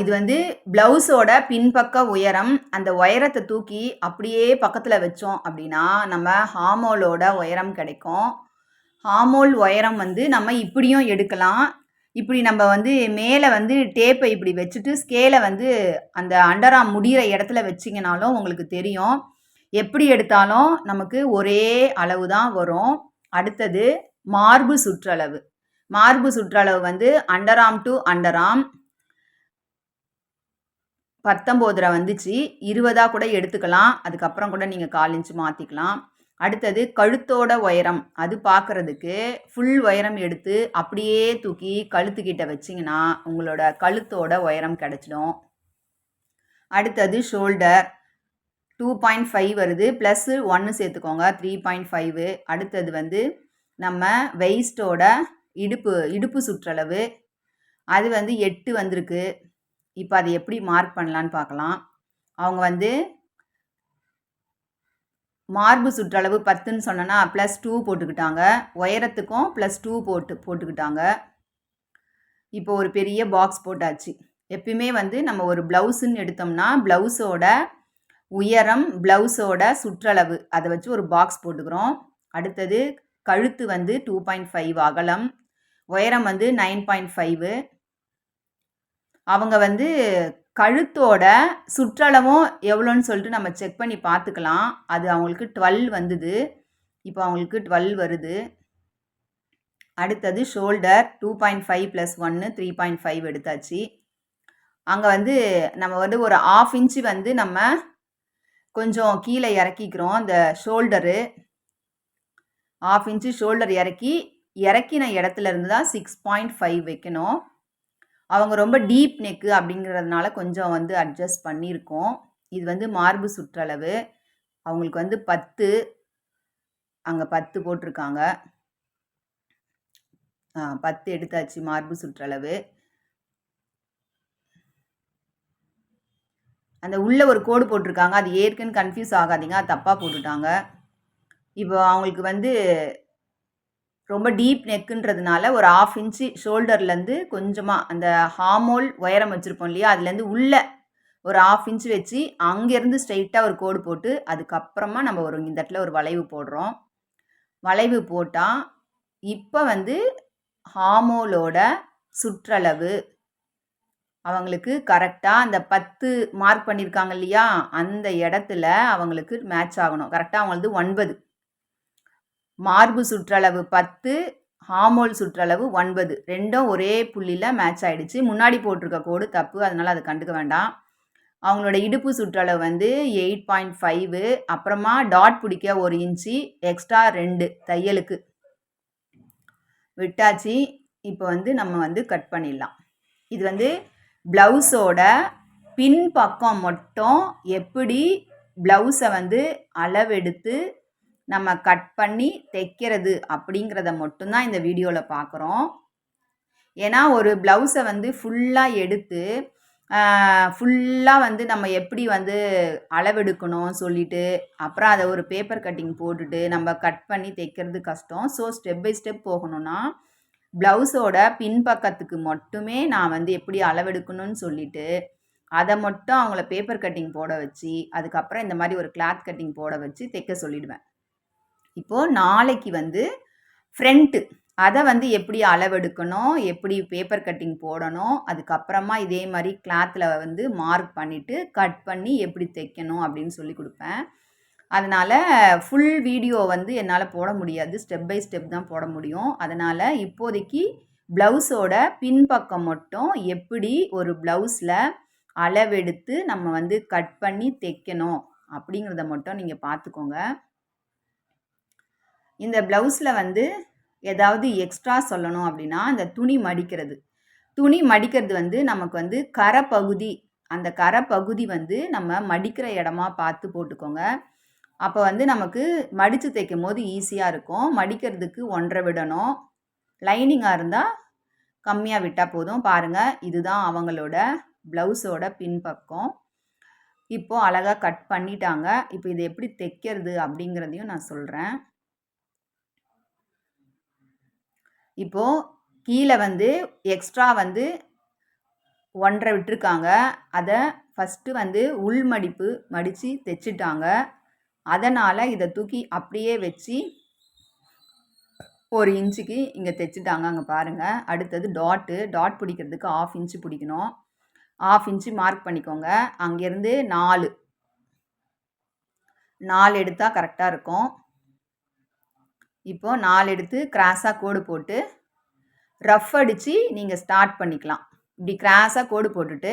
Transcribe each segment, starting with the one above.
இது வந்து ப்ளவுஸோட பின்பக்க உயரம். அந்த உயரத்த தூக்கி அப்படியே பக்கத்துல வச்சோம் அப்படின்னா, நம்ம ஹார்மோலோட உயரம் கிடைக்கும். ஹார்மோல் உயரம் வந்து நம்ம இப்படியும் எடுக்கலாம். இப்படி நம்ம வந்து மேல வந்து டேப்பை இப்படி வச்சுட்டு, ஸ்கேல வந்து அந்த அண்டர் ஆர்ம் முடியிற இடத்துல வச்சீங்கனாலும் உங்களுக்கு தெரியும். எப்படி எடுத்தாலும் நமக்கு ஒரே அளவு தான் வரும். அடுத்தது மார்பு சுற்றளவு. மார்பு சுற்றளவு வந்து under arm to under arm 19 வந்துச்சு. 20 கூட எடுத்துக்கலாம். அதுக்கப்புறம் கூட நீங்க 1/4 இன்ச் மாத்திக்கலாம். அடுத்தது கழுத்தோட உயரம். அது பார்க்கறதுக்கு ஃபுல் உயரம் எடுத்து அப்படியே தூக்கி கழுத்துக்கிட்ட வச்சீங்கன்னா, உங்களோட கழுத்தோட உயரம் கிடைச்சிடும். அடுத்தது ஷோல்டர் 2.5 வருது. ப்ளஸ் 1 சேர்த்துக்கோங்க 3.5. அடுத்தது வந்து நம்ம வெயிஸ்டோட இடுப்பு சுற்றளவு. அது வந்து 8 வந்திருக்கு. இப்போ அதை எப்படி மார்க் பண்ணலான்னு பார்க்கலாம். அவங்க வந்து மார்பு சுற்றளவு 10ன்னு சொன்னேன்னா +2 போட்டுக்கிட்டாங்க. உயரத்துக்கும் +2 போட்டுக்கிட்டாங்க. இப்போ ஒரு பெரிய பாக்ஸ் போட்டாச்சு. எப்பயுமே வந்து நம்ம ஒரு ப்ளவுஸுன்னு எடுத்தோம்னா ப்ளவுஸோட உயரம், ப்ளவுஸோட சுற்றளவு அதை வச்சு ஒரு பாக்ஸ் போட்டுக்கிறோம். அடுத்தது கழுத்து வந்து 2.5 அகலம், உயரம் வந்து 9.5. அவங்க வந்து கழுத்தோட சுற்றளவும் எவ்வளோன்னு சொல்லிட்டு நம்ம செக் பண்ணி பார்த்துக்கலாம். அது அவங்களுக்கு 12 வந்தது. இப்போ அவங்களுக்கு 12 வருது. அடுத்தது ஷோல்டர் 2.5 + 1 3.5 எடுத்தாச்சு. அங்கே வந்து நம்ம வந்து ஒரு 1/2 இன்ச்சு வந்து நம்ம கொஞ்சம் கீழே இறக்கிக்கிறோம். இந்த ஷோல்டரு 1/2 இன்ச்சு ஷோல்டர் இறக்கின இடத்துல இருந்து தான் 6.5 வைக்கணும். அவங்க ரொம்ப டீப் நெக்கு அப்படிங்கிறதுனால கொஞ்சம் வந்து அட்ஜஸ்ட் பண்ணியிருக்கோம். இது வந்து மார்பு சுற்றளவு. அவங்களுக்கு வந்து 10, அங்கே 10 போட்டிருக்காங்க. 10 எடுத்தாச்சு மார்பு சுற்றளவு. அந்த உள்ள ஒரு கோடு போட்டிருக்காங்க. அது ஏற்கனவே கன்ஃபியூஸ் ஆகாதீங்க, அது தப்பாக போட்டுட்டாங்க. இப்போ அவங்களுக்கு வந்து ரொம்ப டீப் நெக்குன்றதுனால ஒரு 1/2 இன்ச்சு ஷோல்டர்லேருந்து கொஞ்சமாக அந்த ஹார்மோல் உயரம் வச்சுருப்போம் இல்லையா, அதுலேருந்து உள்ள ஒரு 1/2 இன்ச்சு வச்சு அங்கேருந்து ஸ்ட்ரைட்டாக ஒரு கோடு போட்டு அதுக்கப்புறமா நம்ம இந்த இடத்துல ஒரு வளைவு போடுறோம். வளைவு போட்டால் இப்போ வந்து ஹார்மோலோட சுற்றளவு அவங்களுக்கு கரெக்டாக அந்த 10 மார்க் பண்ணியிருக்காங்க இல்லையா, அந்த இடத்துல அவங்களுக்கு மேட்ச் ஆகணும். கரெக்டாக அவங்களது 9. மார்பு சுற்றளவு 10, ஹார்மோல் சுற்றளவு 9. ரெண்டும் ஒரே புள்ளியில் மேட்ச் ஆகிடுச்சு. முன்னாடி போட்டிருக்க கோடு தப்பு, அதனால் அதை கண்டுக்க வேண்டாம். அவங்களோட இடுப்பு சுற்றளவு வந்து 8.5. அப்புறமா டாட் பிடிக்க 1 இன்ச்சு எக்ஸ்ட்ரா 2 தையலுக்கு விட்டாச்சு. இப்போ வந்து நம்ம வந்து கட் பண்ணிடலாம். இது வந்து ப்ளவுஸோட பின்பக்கம் மட்டும் எப்படி ப்ளவுஸை வந்து அளவெடுத்து நம்ம கட் பண்ணி தைக்கிறது அப்படிங்கிறத மட்டும்தான் இந்த வீடியோவில் பார்க்குறோம். ஏன்னா ஒரு ப்ளவுஸை வந்து ஃபுல்லாக எடுத்து ஃபுல்லாக வந்து நம்ம எப்படி வந்து அளவெடுக்கணும் சொல்லிட்டு அப்புறம் அதை ஒரு பேப்பர் கட்டிங் போட்டுட்டு நம்ம கட் பண்ணி தைக்கிறது கஷ்டம். ஸோ ஸ்டெப் பை ஸ்டெப் போகணும்னா ப்ளவுஸோட பின்பக்கத்துக்கு மட்டுமே நான் வந்து எப்படி அளவெடுக்கணும்னு சொல்லிட்டு அதை மட்டும் அவங்கள பேப்பர் கட்டிங் போட வச்சு அதுக்கப்புறம் இந்த மாதிரி ஒரு கிளாத் கட்டிங் போட வச்சு தைக்க சொல்லிடுவேன். இப்போது நாளைக்கு வந்து ஃப்ரண்ட்டு அதை வந்து எப்படி அளவெடுக்கணும், எப்படி பேப்பர் கட்டிங் போடணும், அதுக்கப்புறமா இதே மாதிரி கிளாத்தில் வந்து மார்க் பண்ணிவிட்டு கட் பண்ணி எப்படி தைக்கணும் அப்படின்னு சொல்லி கொடுப்பேன். அதனால் ஃபுல் வீடியோ வந்து என்னால் போட முடியாது, ஸ்டெப் பை ஸ்டெப் தான் போட முடியும். அதனால் இப்போதைக்கு ப்ளவுஸோட பின்பக்கம் மட்டும் எப்படி ஒரு ப்ளவுஸில் அளவெடுத்து நம்ம வந்து கட் பண்ணி தைக்கணும் அப்படிங்கிறத மட்டும் நீங்கள் பார்த்துக்கோங்க. இந்த ப்ளவுஸில் வந்து ஏதாவது எக்ஸ்ட்ரா சொல்லணும் அப்படின்னா இந்த துணி மடிக்கிறது வந்து நமக்கு வந்து கரைப்பகுதி, அந்த கரைப்பகுதி வந்து நம்ம மடிக்கிற இடமா பார்த்து போட்டுக்கோங்க. அப்போ வந்து நமக்கு மடித்து தைக்கும் போது ஈஸியாக இருக்கும். மடிக்கிறதுக்கு 1.5 விடணும். லைனிங்காக இருந்தால் கம்மியாக விட்டால் போதும். பாருங்கள், இதுதான் அவங்களோட ப்ளவுஸோட பின்பக்கம். இப்போது அழகாக கட் பண்ணிட்டாங்க. இப்போ இதை எப்படி தைக்கிறது அப்படிங்கிறதையும் நான் சொல்கிறேன். இப்போது கீழே வந்து எக்ஸ்ட்ரா வந்து 1.5 விட்டுருக்காங்க. அதை ஃபஸ்ட்டு வந்து உள் மடிப்பு மடித்து தைச்சிட்டாங்க. அதனால் இதை தூக்கி அப்படியே வச்சு 1 இன்ச்சுக்கு இங்கே தைச்சிட்டாங்க. அங்கே பாருங்கள். அடுத்தது டாட் பிடிக்கிறதுக்கு 1/2 இன்ச்சு பிடிக்கணும். 1/2 இன்ச்சு மார்க் பண்ணிக்கோங்க. அங்கேருந்து 4 எடுத்தால் கரெக்டாக இருக்கும். இப்போது 4 எடுத்து கிராஸாக கோடு போட்டு ரஃப் அடித்து நீங்கள் ஸ்டார்ட் பண்ணிக்கலாம். இப்படி கிராஸாக கோடு போட்டுட்டு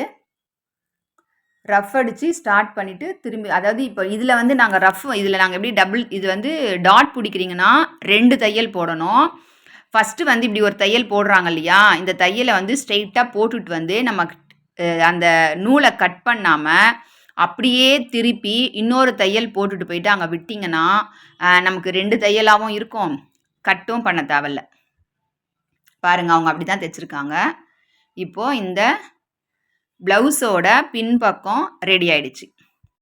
ரஃப் அடித்து ஸ்டார்ட் பண்ணிவிட்டு திரும்பி, அதாவது இப்போ இதில் வந்து நாங்கள் இதில் நாங்கள் எப்படி இது வந்து டாட் பிடிக்கிறீங்கன்னா 2 தையல் போடணும். ஃபஸ்ட்டு வந்து இப்படி ஒரு தையல் போடுறாங்க இல்லையா, இந்த தையலை வந்து ஸ்ட்ரெயிட்டாக போட்டுட்டு வந்து நம்ம அந்த நூலை கட் பண்ணாமல் அப்படியே திருப்பி இன்னொரு தையல் போட்டுட்டு போயிட்டு அங்கே விட்டிங்கன்னா நமக்கு 2 தையலாகவும் இருக்கும், கட்டும் பண்ண தேவையில்ல. பாருங்கள், அவங்க அப்படி தான் தைச்சிருக்காங்க. இப்போது இந்த ப்ளவுஸோட பின்பக்கம் ரெடி ஆயிடுச்சு.